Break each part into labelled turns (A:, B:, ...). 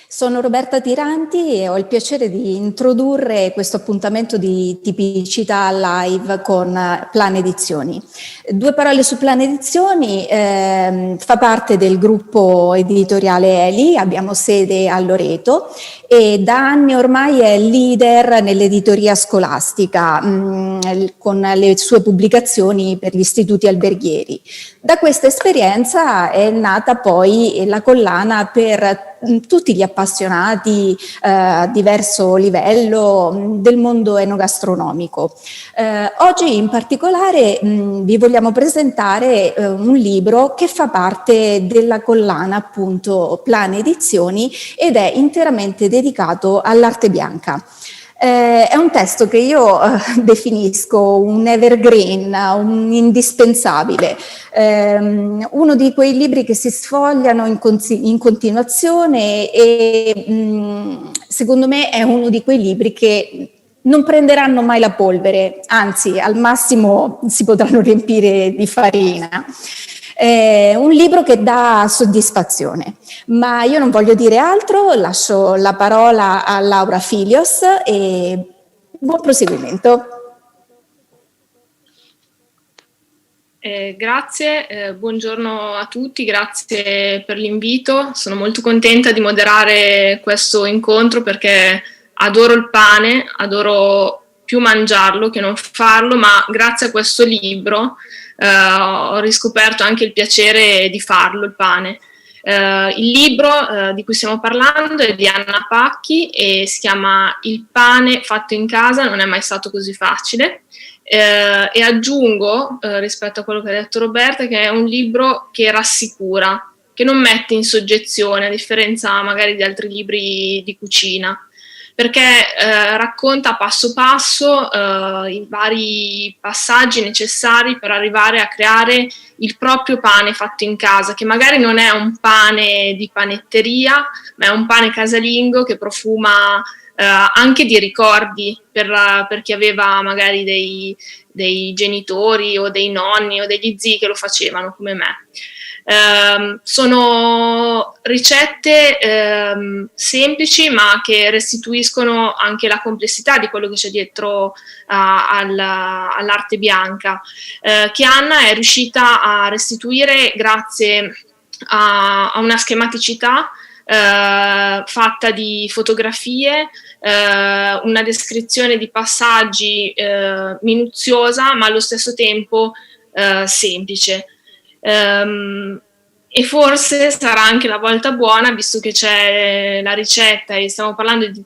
A: Sono Roberta Tiranti e ho il piacere di introdurre questo appuntamento di tipicità live con Plan Edizioni. Due parole su Plan Edizioni, fa parte del gruppo editoriale Eli, abbiamo sede a Loreto e da anni ormai è leader nell'editoria scolastica con le sue pubblicazioni per gli istituti alberghieri. Da questa esperienza è nata poi la collana per tutti gli appassionati a diverso livello del mondo enogastronomico. Oggi in particolare vi vogliamo presentare un libro che fa parte della collana appunto Plan Edizioni ed è interamente dedicato all'arte bianca. È un testo che io definisco un evergreen, un indispensabile, uno di quei libri che si sfogliano in continuazione e secondo me è uno di quei libri che non prenderanno mai la polvere, anzi al massimo si potranno riempire di farina. Un libro che dà soddisfazione, ma io non voglio dire altro, lascio la parola a Laura Filios e buon proseguimento.
B: Grazie, buongiorno a tutti, grazie per l'invito. Sono molto contenta di moderare questo incontro perché adoro il pane, adoro più mangiarlo che non farlo, ma grazie a questo libro ho riscoperto anche il piacere di farlo, il pane. Il libro di cui stiamo parlando è di Anna Pacchi e si chiama Il pane fatto in casa non è mai stato così facile. E aggiungo rispetto a quello che ha detto Roberta che è un libro che rassicura, che non mette in soggezione, a differenza magari di altri libri di cucina, perché racconta passo passo i vari passaggi necessari per arrivare a creare il proprio pane fatto in casa, che magari non è un pane di panetteria, ma è un pane casalingo che profuma anche di ricordi per chi aveva magari dei genitori o dei nonni o degli zii che lo facevano come me. Sono ricette semplici ma che restituiscono anche la complessità di quello che c'è dietro all'arte bianca, che Anna è riuscita a restituire grazie a una schematicità fatta di fotografie, una descrizione di passaggi minuziosa ma allo stesso tempo semplice. E forse sarà anche la volta buona, visto che c'è la ricetta e stiamo parlando di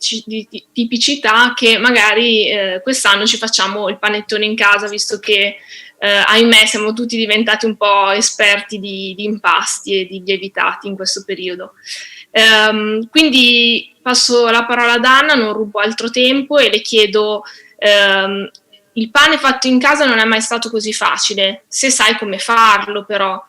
B: tipicità, che magari quest'anno ci facciamo il panettone in casa, visto che ahimè siamo tutti diventati un po' esperti di impasti e di lievitati in questo periodo. Quindi passo la parola ad Anna, non rubo altro tempo e le chiedo: il pane fatto in casa non è mai stato così facile, se sai come farlo però.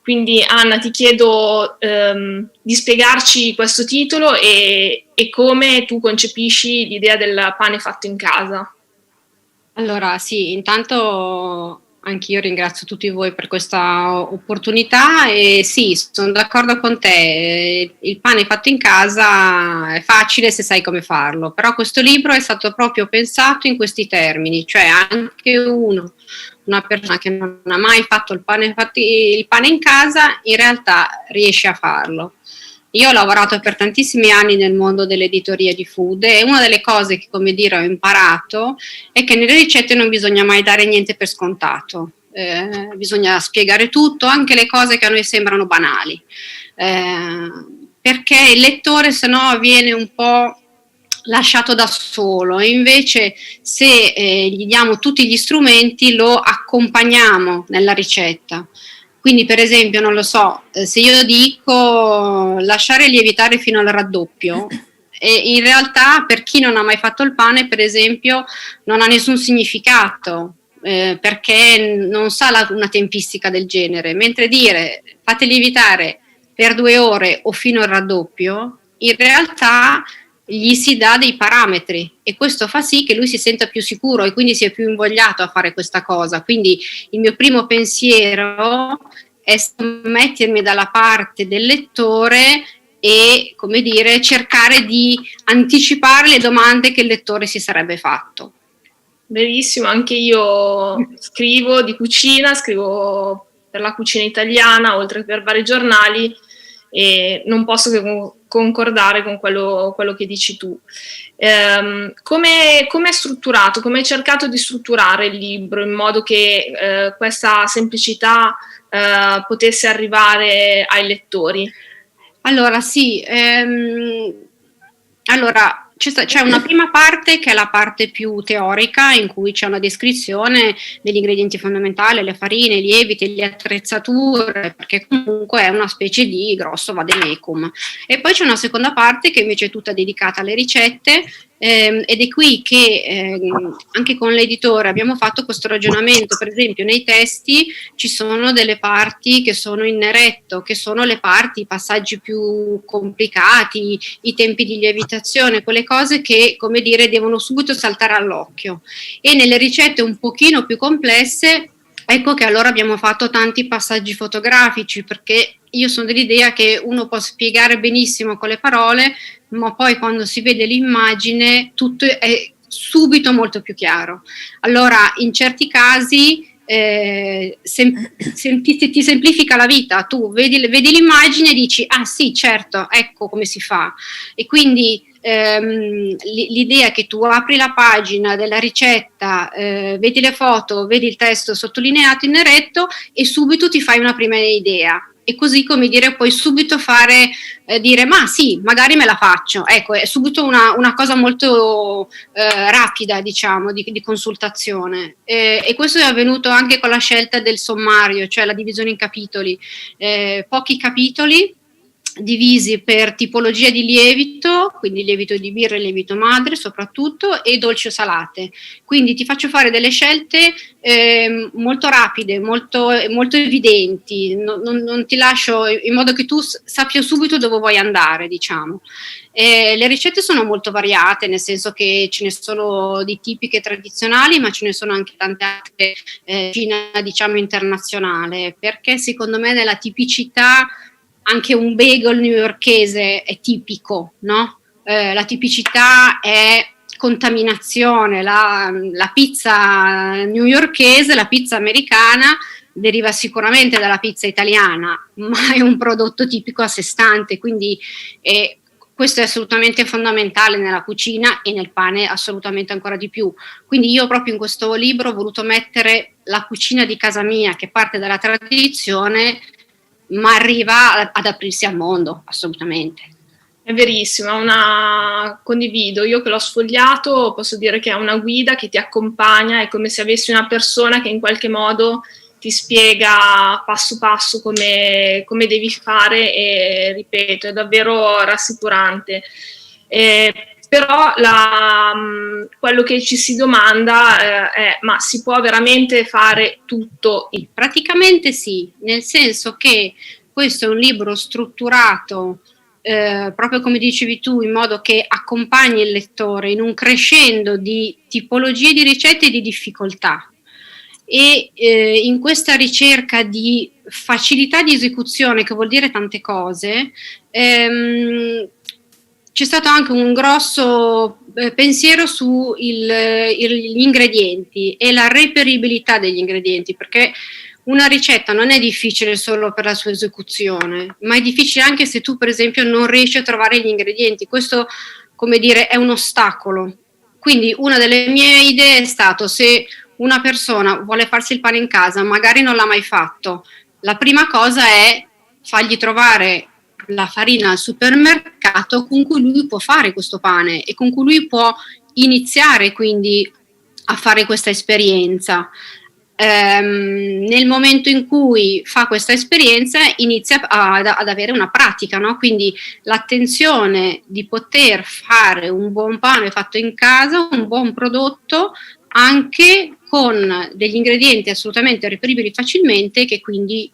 B: Quindi Anna, ti chiedo di spiegarci questo titolo e come tu concepisci l'idea del pane fatto in casa.
C: Allora sì, intanto anch'io ringrazio tutti voi per questa opportunità e sì, sono d'accordo con te, il pane fatto in casa è facile se sai come farlo, però questo libro è stato proprio pensato in questi termini, cioè anche una persona che non ha mai fatto il pane in casa in realtà riesce a farlo. Io ho lavorato per tantissimi anni nel mondo dell'editoria di food e una delle cose che, come dire, ho imparato è che nelle ricette non bisogna mai dare niente per scontato, bisogna spiegare tutto, anche le cose che a noi sembrano banali, perché il lettore sennò viene un po' lasciato da solo e invece se gli diamo tutti gli strumenti lo accompagniamo nella ricetta. Quindi per esempio, non lo so, se io dico lasciare lievitare fino al raddoppio, in realtà per chi non ha mai fatto il pane, per esempio, non ha nessun significato, perché non sa una tempistica del genere, mentre dire fate lievitare per 2 ore o fino al raddoppio, in realtà gli si dà dei parametri e questo fa sì che lui si senta più sicuro e quindi sia più invogliato a fare questa cosa. Quindi il mio primo pensiero è mettermi dalla parte del lettore e, come dire, cercare di anticipare le domande che il lettore si sarebbe fatto.
B: Benissimo, anche io scrivo di cucina, scrivo per la cucina italiana, oltre che per vari giornali, e non posso che concordare con quello che dici tu. Come è strutturato? Come hai cercato di strutturare il libro in modo che questa semplicità potesse arrivare ai lettori?
C: Allora, sì, allora c'è una prima parte che è la parte più teorica, in cui c'è una descrizione degli ingredienti fondamentali, le farine, i lieviti, le attrezzature, perché comunque è una specie di grosso vademecum. E poi c'è una seconda parte che invece è tutta dedicata alle ricette, ed è qui che anche con l'editore abbiamo fatto questo ragionamento. Per esempio, nei testi ci sono delle parti che sono in neretto, che sono le parti, i passaggi più complicati, i tempi di lievitazione, quelle cose che, come dire, devono subito saltare all'occhio. E nelle ricette un pochino più complesse, ecco che allora abbiamo fatto tanti passaggi fotografici, perché io sono dell'idea che uno può spiegare benissimo con le parole, ma poi quando si vede l'immagine tutto è subito molto più chiaro. Allora, in certi casi ti semplifica la vita, tu vedi l'immagine e dici, ah sì, certo, ecco come si fa. E quindi l'idea che tu apri la pagina della ricetta, vedi le foto, vedi il testo sottolineato in neretto e subito ti fai una prima idea. E così, come dire, puoi subito fare, dire, ma sì, magari me la faccio. Ecco, è subito una cosa molto rapida, diciamo, di consultazione. E questo è avvenuto anche con la scelta del sommario, cioè la divisione in capitoli. Pochi capitoli divisi per tipologia di lievito, quindi lievito di birra e lievito madre soprattutto, e dolci o salate. Quindi ti faccio fare delle scelte molto rapide, molto evidenti, non ti lascio, in modo che tu sappia subito dove vuoi andare, diciamo. Le ricette sono molto variate, nel senso che ce ne sono di tipiche tradizionali, ma ce ne sono anche tante altre cucina, diciamo, internazionale, perché secondo me nella tipicità anche un bagel newyorkese è tipico, no? La tipicità è contaminazione, la pizza newyorkese, la pizza americana deriva sicuramente dalla pizza italiana, ma è un prodotto tipico a sé stante, quindi questo è assolutamente fondamentale nella cucina e nel pane assolutamente ancora di più. Quindi io proprio in questo libro ho voluto mettere la cucina di casa mia, che parte dalla tradizione ma arriva ad aprirsi al mondo, assolutamente.
B: È verissimo, condivido, io che l'ho sfogliato posso dire che è una guida che ti accompagna, è come se avessi una persona che in qualche modo ti spiega passo passo come devi fare, e ripeto, è davvero rassicurante. Però quello che ci si domanda è: ma si può veramente fare tutto?
C: Praticamente sì, nel senso che questo è un libro strutturato proprio come dicevi tu, in modo che accompagni il lettore in un crescendo di tipologie di ricette e di difficoltà. E in questa ricerca di facilità di esecuzione, che vuol dire tante cose, c'è stato anche un grosso pensiero sugli ingredienti e la reperibilità degli ingredienti, perché una ricetta non è difficile solo per la sua esecuzione, ma è difficile anche se tu, per esempio, non riesci a trovare gli ingredienti. Questo, come dire, è un ostacolo. Quindi una delle mie idee è stato: se una persona vuole farsi il pane in casa, magari non l'ha mai fatto, la prima cosa è fargli trovare la farina al supermercato con cui lui può fare questo pane e con cui lui può iniziare quindi a fare questa esperienza. Nel momento in cui fa questa esperienza inizia ad avere una pratica, no? Quindi l'attenzione di poter fare un buon pane fatto in casa, un buon prodotto, anche con degli ingredienti assolutamente reperibili facilmente, che quindi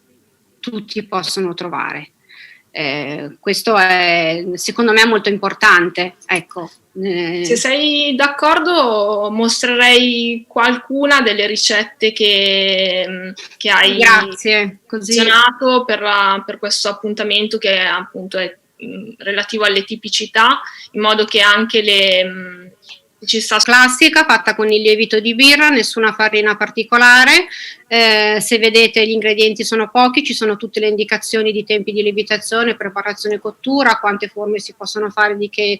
C: tutti possono trovare. Questo è, secondo me, molto importante, ecco.
B: Se sei d'accordo, mostrerei qualcuna delle ricette che hai
C: Grazie,
B: selezionato per questo appuntamento, che appunto è relativo alle tipicità, in modo che anche ci sta
C: classica fatta con il lievito di birra, nessuna farina particolare. Se vedete gli ingredienti sono pochi, ci sono tutte le indicazioni di tempi di lievitazione, preparazione e cottura, quante forme si possono fare, di che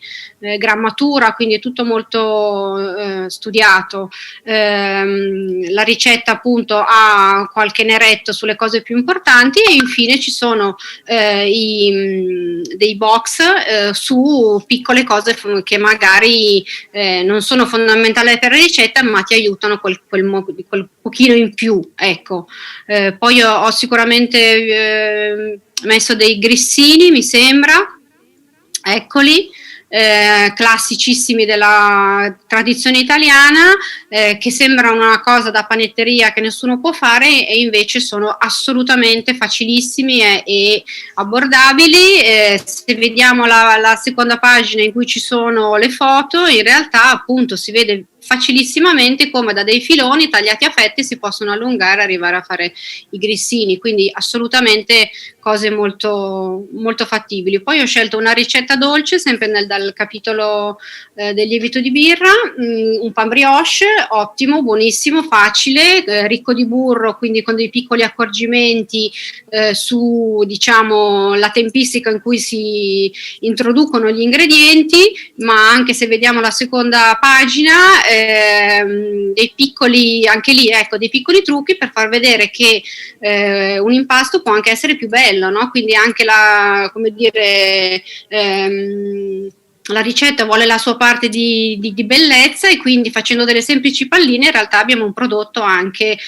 C: grammatura, quindi è tutto molto studiato. La ricetta appunto ha qualche neretto sulle cose più importanti, e infine ci sono dei box su piccole cose che magari non sono fondamentali per la ricetta, ma ti aiutano quel pochino in più, ecco. Poi ho sicuramente messo dei grissini, mi sembra, eccoli, classicissimi della tradizione italiana, che sembrano una cosa da panetteria che nessuno può fare, e invece sono assolutamente facilissimi e abbordabili. Se vediamo la seconda pagina in cui ci sono le foto, in realtà appunto si vede facilissimamente come da dei filoni tagliati a fette si possono allungare e arrivare a fare i grissini, quindi assolutamente cose molto, molto fattibili. Poi ho scelto una ricetta dolce, sempre dal capitolo del lievito di birra, un pan brioche ottimo, buonissimo, facile, ricco di burro, quindi con dei piccoli accorgimenti su, diciamo, la tempistica in cui si introducono gli ingredienti, ma anche se vediamo la seconda pagina, dei piccoli, anche lì, ecco, dei piccoli trucchi per far vedere che un impasto può anche essere più bello, no? Quindi anche come dire, la ricetta vuole la sua parte di bellezza, e quindi facendo delle semplici palline in realtà abbiamo un prodotto anche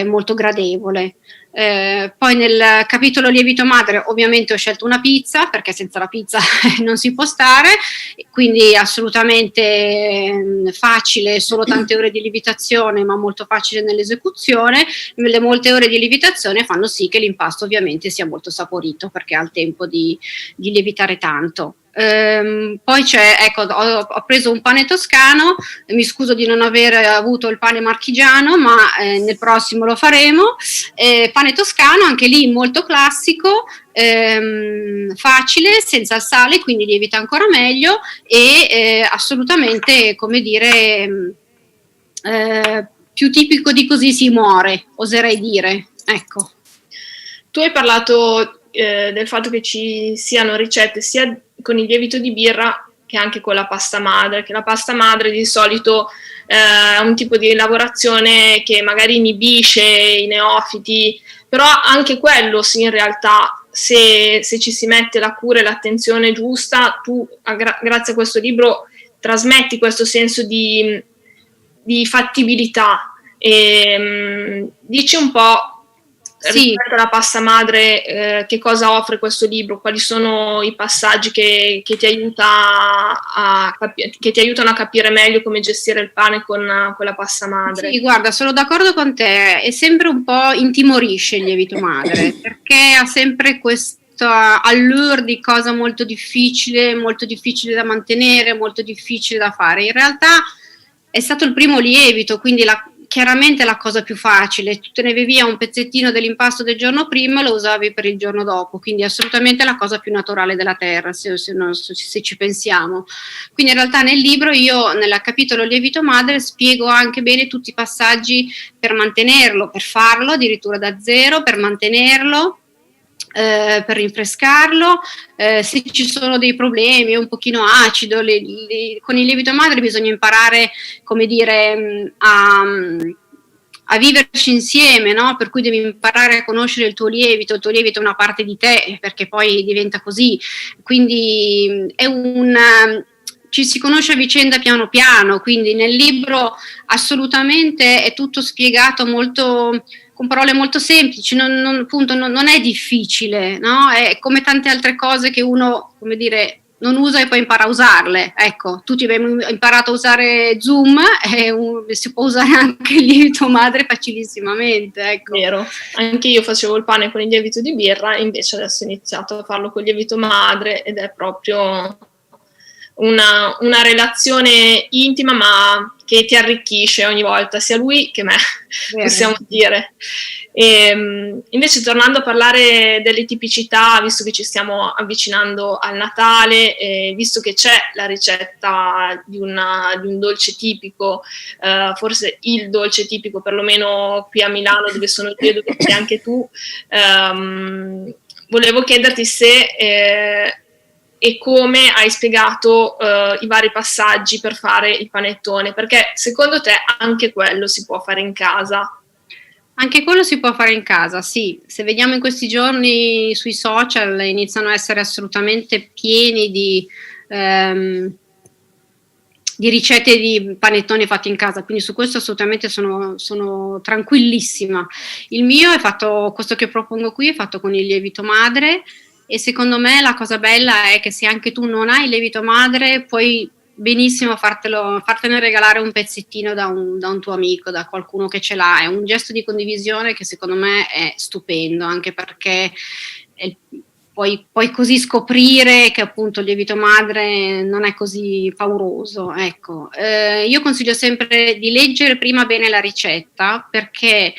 C: molto gradevole. Poi nel capitolo lievito madre ovviamente ho scelto una pizza, perché senza la pizza non si può stare, quindi assolutamente facile, solo tante ore di lievitazione ma molto facile nell'esecuzione. Le molte ore di lievitazione fanno sì che l'impasto ovviamente sia molto saporito, perché ha il tempo di lievitare tanto. Poi c'è, ecco, ho preso un pane toscano, mi scuso di non aver avuto il pane marchigiano, ma nel prossimo lo faremo. Pane toscano, anche lì molto classico, facile, senza il sale, quindi lievita ancora meglio, e assolutamente, come dire, più tipico di così si muore, oserei dire, ecco.
B: Tu hai parlato del fatto che ci siano ricette sia con il lievito di birra che anche con la pasta madre, che la pasta madre di solito è un tipo di lavorazione che magari inibisce i neofiti, però anche quello sì, in realtà se ci si mette la cura e l'attenzione giusta, tu grazie a questo libro trasmetti questo senso di fattibilità. Dici un po' rispetto alla pasta madre, che cosa offre questo libro, quali sono i passaggi che ti aiutano a capire meglio come gestire il pane con la pasta madre.
C: Sì, guarda, sono d'accordo con te, è sempre un po' intimorisce il lievito madre, perché ha sempre questo allure di cosa molto difficile da mantenere, molto difficile da fare. In realtà è stato il primo lievito, quindi chiaramente la cosa più facile, tu tenevi via un pezzettino dell'impasto del giorno prima e lo usavi per il giorno dopo, quindi assolutamente la cosa più naturale della terra, se ci pensiamo. Quindi in realtà nel libro io, nel capitolo lievito madre, spiego anche bene tutti i passaggi per mantenerlo, per farlo addirittura da zero, per mantenerlo, per rinfrescarlo, se ci sono dei problemi, è un pochino acido, con il lievito madre bisogna imparare, come dire, a viverci insieme, no? Per cui devi imparare a conoscere il tuo lievito è una parte di te, perché poi diventa così, quindi ci si conosce a vicenda piano piano, quindi nel libro assolutamente è tutto spiegato molto, con parole molto semplici, appunto, non è difficile, no? È come tante altre cose che uno, come dire, non usa e poi impara a usarle. Ecco, tutti abbiamo imparato a usare Zoom e si può usare anche il lievito madre facilissimamente. Ecco.
B: Vero, anche io facevo il pane con il lievito di birra, invece adesso ho iniziato a farlo con il lievito madre ed è proprio una relazione intima ma che ti arricchisce ogni volta, sia lui che me, possiamo dire. Invece, tornando a parlare delle tipicità, visto che ci stiamo avvicinando al Natale, visto che c'è la ricetta di un dolce tipico, forse il dolce tipico, perlomeno qui a Milano dove sono io, dove sei anche tu, volevo chiederti se e come hai spiegato i vari passaggi per fare il panettone, perché secondo te anche quello si può fare in casa?
C: Anche quello si può fare in casa, sì. Se vediamo in questi giorni sui social iniziano a essere assolutamente pieni di ricette di panettoni fatti in casa, quindi su questo assolutamente sono tranquillissima. Il mio è fatto, questo che propongo qui, è fatto con il lievito madre, e secondo me la cosa bella è che se anche tu non hai il lievito madre puoi benissimo fartene regalare un pezzettino da un tuo amico, da qualcuno che ce l'ha. È un gesto di condivisione che secondo me è stupendo, anche perché puoi così scoprire che appunto il lievito madre non è così pauroso. Ecco, io consiglio sempre di leggere prima bene la ricetta, perché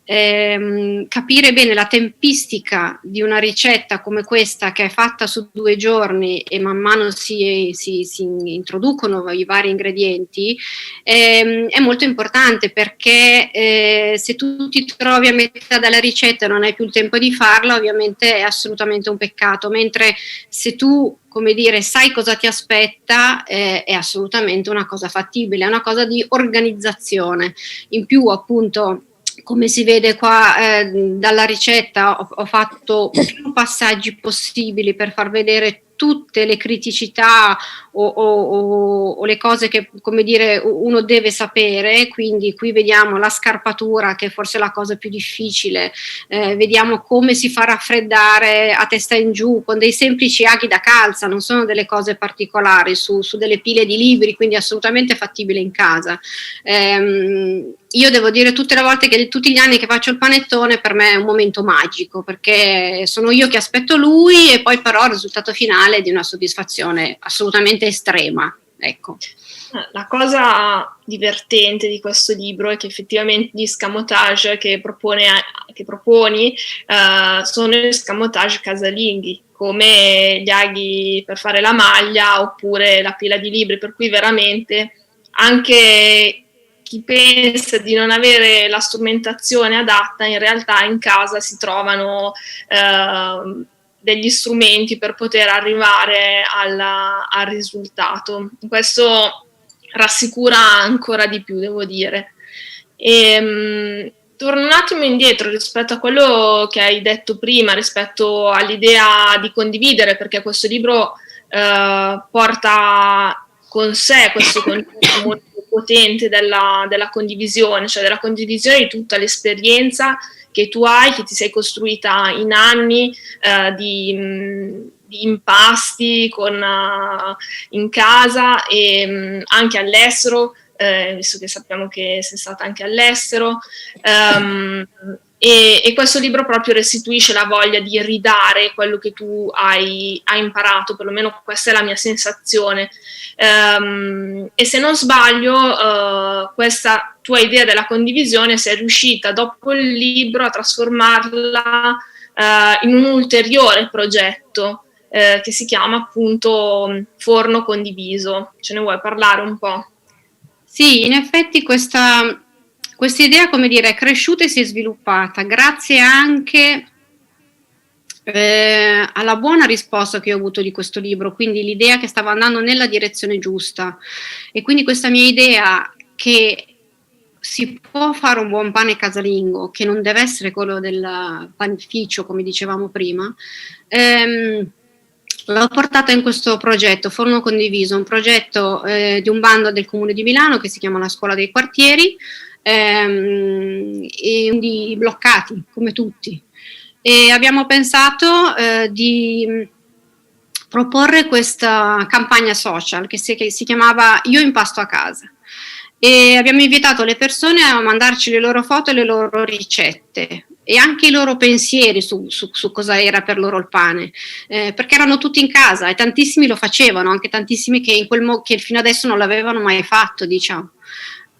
C: capire bene la tempistica di una ricetta come questa, che è fatta su 2 giorni e man mano si introducono i vari ingredienti, è molto importante, perché se tu ti trovi a metà della ricetta e non hai più il tempo di farla, ovviamente è assolutamente un peccato, mentre se tu, come dire, sai cosa ti aspetta, è assolutamente una cosa fattibile, è una cosa di organizzazione. In più, appunto, come si vede qua dalla ricetta, ho fatto più passaggi possibili per far vedere tutte le criticità o le cose che, come dire, uno deve sapere. Quindi qui vediamo la scarpatura, che è forse la cosa più difficile, vediamo come si fa raffreddare a testa in giù con dei semplici aghi da calza, non sono delle cose particolari, su delle pile di libri, quindi assolutamente fattibile in casa. Io devo dire, tutte gli anni che faccio il panettone, per me è un momento magico, perché sono io che aspetto lui, e poi però il risultato finale è di una soddisfazione assolutamente estrema, ecco.
B: La cosa divertente di questo libro è che effettivamente gli escamotage che proponi sono escamotage casalinghi, come gli aghi per fare la maglia oppure la pila di libri, per cui veramente anche chi pensa di non avere la strumentazione adatta, in realtà in casa si trovano degli strumenti per poter arrivare al risultato. Questo rassicura ancora di più, devo dire. Torno un attimo indietro rispetto a quello che hai detto prima, rispetto all'idea di condividere, perché questo libro porta con sé questo concetto molto potente della condivisione, cioè della condivisione di tutta l'esperienza che tu hai, che ti sei costruita in anni di impasti in casa e anche all'estero, visto che sappiamo che sei stata anche all'estero, e questo libro proprio restituisce la voglia di ridare quello che tu hai imparato, perlomeno questa è la mia sensazione. E se non sbaglio, questa tua idea della condivisione sei riuscita dopo il libro a trasformarla in un ulteriore progetto che si chiama appunto Forno Condiviso. Ce ne vuoi parlare un po'?
C: Sì, in effetti questa idea, come dire, è cresciuta e si è sviluppata grazie anche alla buona risposta che ho avuto di questo libro, quindi l'idea che stava andando nella direzione giusta, e quindi questa mia idea che si può fare un buon pane casalingo, che non deve essere quello del panificio, come dicevamo prima, l'ho portata in questo progetto Forno Condiviso, un progetto di un bando del Comune di Milano che si chiama La Scuola dei Quartieri, e di bloccati come tutti, e abbiamo pensato di proporre questa campagna social che si chiamava Io impasto a casa, e abbiamo invitato le persone a mandarci le loro foto e le loro ricette, e anche i loro pensieri su cosa era per loro il pane, perché erano tutti in casa e tantissimi lo facevano, anche tantissimi che, che fino adesso non l'avevano mai fatto, diciamo.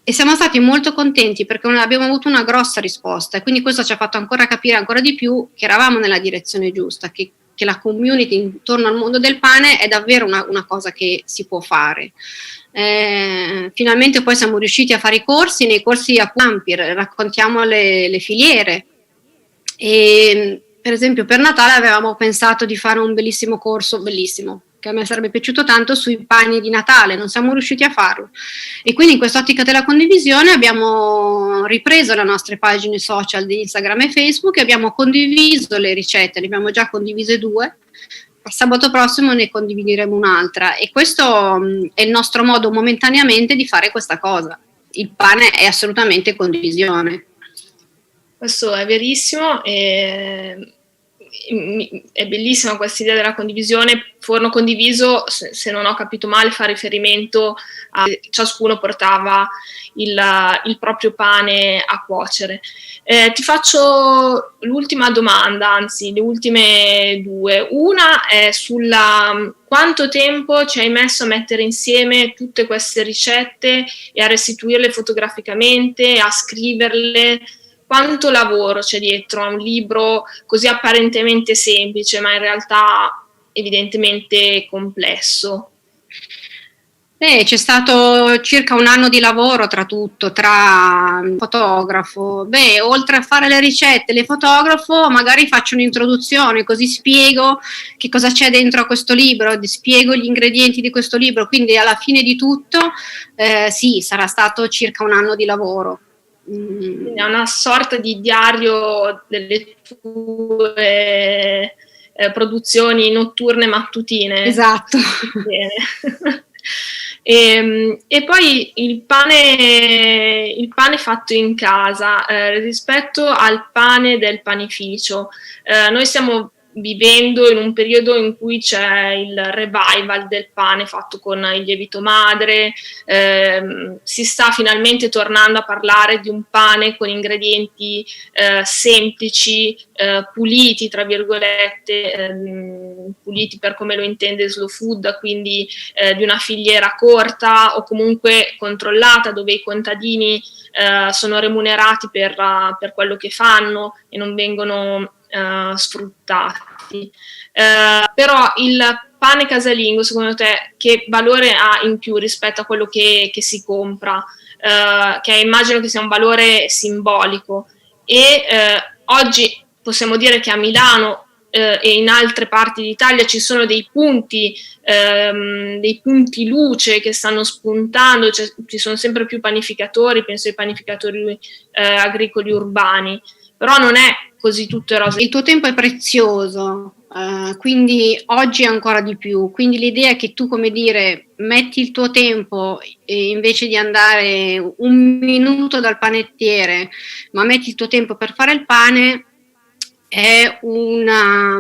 C: E siamo stati molto contenti perché abbiamo avuto una grossa risposta, e quindi questo ci ha fatto ancora capire ancora di più che eravamo nella direzione giusta, che la community intorno al mondo del pane è davvero una cosa che si può fare. Finalmente poi siamo riusciti a fare i corsi, nei corsi a Pampir raccontiamo le filiere, e per esempio per Natale avevamo pensato di fare un bellissimo corso, bellissimo, che a me sarebbe piaciuto tanto, sui pani di Natale, non siamo riusciti a farlo, e quindi in quest'ottica della condivisione abbiamo ripreso le nostre pagine social di Instagram e Facebook e abbiamo condiviso le ricette, ne abbiamo già condivise 2, sabato prossimo ne condivideremo un'altra, e questo è il nostro modo momentaneamente di fare questa cosa. Il pane è assolutamente condivisione.
B: Questo è verissimo, è bellissima questa idea della condivisione. Forno condiviso, se non ho capito male, fa riferimento a ciascuno portava il proprio pane a cuocere. Ti faccio l'ultima domanda, anzi le ultime 2. Una è sulla quanto tempo ci hai messo a mettere insieme tutte queste ricette e a restituirle fotograficamente, a scriverle. Quanto lavoro c'è dietro a un libro così apparentemente semplice, ma in realtà evidentemente complesso?
C: C'è stato circa 1 anno di lavoro tra tutto, tra fotografo. Oltre a fare le ricette, le fotografo, magari faccio un'introduzione, così spiego che cosa c'è dentro a questo libro, spiego gli ingredienti di questo libro, quindi alla fine di tutto sì, sarà stato circa 1 anno di lavoro.
B: Quindi è una sorta di diario delle tue produzioni notturne mattutine.
C: Esatto.
B: Bene. E poi il pane fatto in casa rispetto al pane del panificio. Noi stiamo vivendo in un periodo in cui c'è il revival del pane fatto con il lievito madre, si sta finalmente tornando a parlare di un pane con ingredienti semplici, puliti tra virgolette, puliti per come lo intende Slow Food, quindi di una filiera corta o comunque controllata, dove i contadini sono remunerati per quello che fanno e non vengono sfruttati. Però il pane casalingo, secondo te, che valore ha in più rispetto a quello che si compra? Che immagino che sia un valore simbolico, e oggi possiamo dire che a Milano e in altre parti d'Italia ci sono dei punti luce che stanno spuntando, ci sono sempre più panificatori, penso ai panificatori agricoli urbani, però non è così tutto è rosa.
C: Il tuo tempo è prezioso, quindi oggi ancora di più, quindi l'idea è che tu, come dire, metti il tuo tempo e invece di andare 1 minuto dal panettiere, ma metti il tuo tempo per fare il pane, è una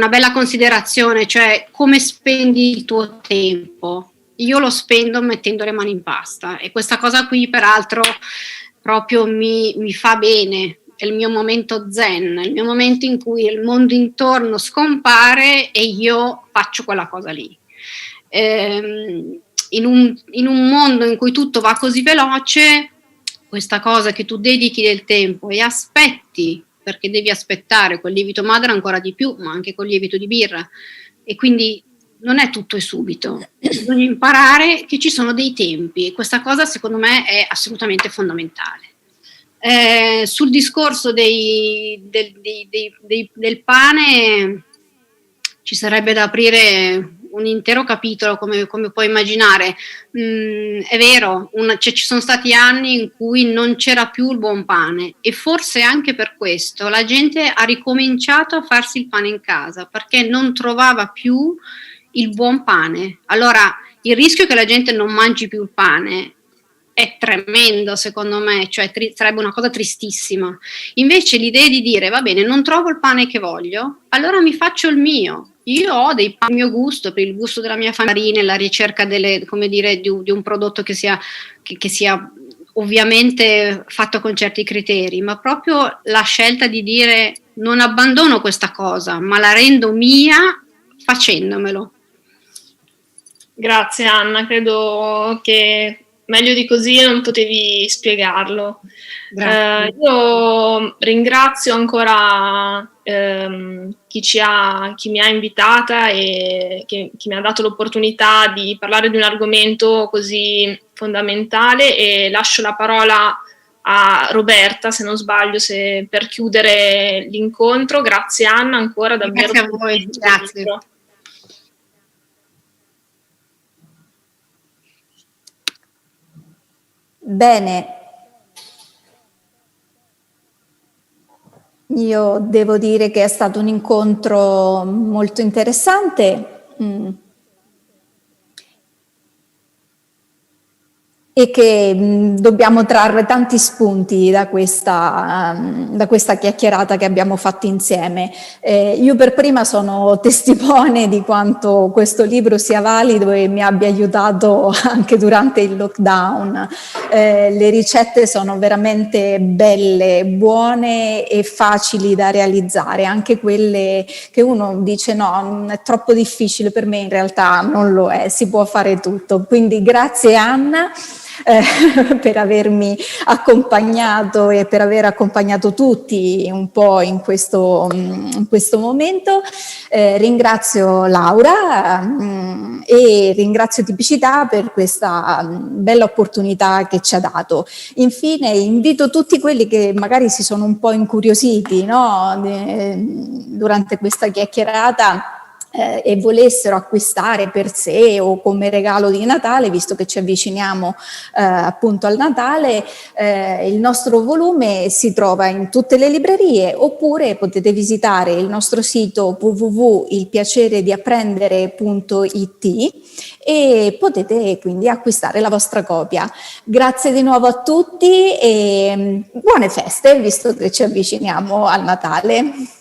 C: bella considerazione, cioè come spendi il tuo tempo. Io lo spendo mettendo le mani in pasta, e questa cosa qui peraltro proprio mi fa bene. È il mio momento zen, il mio momento in cui il mondo intorno scompare e io faccio quella cosa lì. In un mondo in cui tutto va così veloce, questa cosa che tu dedichi del tempo e aspetti, perché devi aspettare col lievito madre ancora di più, ma anche col lievito di birra, e quindi non è tutto e subito, bisogna imparare che ci sono dei tempi, e questa cosa secondo me è assolutamente fondamentale. Sul discorso del pane ci sarebbe da aprire un intero capitolo, come puoi immaginare. È vero, ci sono stati anni in cui non c'era più il buon pane, e forse anche per questo la gente ha ricominciato a farsi il pane in casa, perché non trovava più il buon pane. Allora il rischio che la gente non mangi più il pane è tremendo, secondo me, cioè sarebbe una cosa tristissima. Invece l'idea di dire, va bene, non trovo il pane che voglio, allora mi faccio il mio. Io ho il mio gusto, per il gusto della mia famiglia, nella ricerca di un prodotto che sia ovviamente fatto con certi criteri, ma proprio la scelta di dire non abbandono questa cosa, ma la rendo mia facendomelo.
B: Grazie Anna, credo che meglio di così non potevi spiegarlo. Io ringrazio ancora chi mi ha invitata e chi mi ha dato l'opportunità di parlare di un argomento così fondamentale, e lascio la parola a Roberta, se non sbaglio, per chiudere l'incontro. Grazie Anna ancora, davvero.
C: Grazie a voi, grazie.
A: Bene, io devo dire che è stato un incontro molto interessante e che dobbiamo trarre tanti spunti da questa chiacchierata che abbiamo fatto insieme. Io per prima sono testimone di quanto questo libro sia valido e mi abbia aiutato anche durante il lockdown. Le ricette sono veramente belle, buone e facili da realizzare, anche quelle che uno dice no, è troppo difficile per me, in realtà non lo è, si può fare tutto. Quindi grazie Anna per avermi accompagnato e per aver accompagnato tutti un po' in questo momento. Ringrazio Laura e ringrazio Tipicità per questa bella opportunità che ci ha dato. Infine invito tutti quelli che magari si sono un po' incuriositi, no, durante questa chiacchierata, e volessero acquistare per sé o come regalo di Natale, visto che ci avviciniamo appunto al Natale, il nostro volume si trova in tutte le librerie, oppure potete visitare il nostro sito www.ilpiacerediapprendere.it e potete quindi acquistare la vostra copia. Grazie di nuovo a tutti e buone feste, visto che ci avviciniamo al Natale.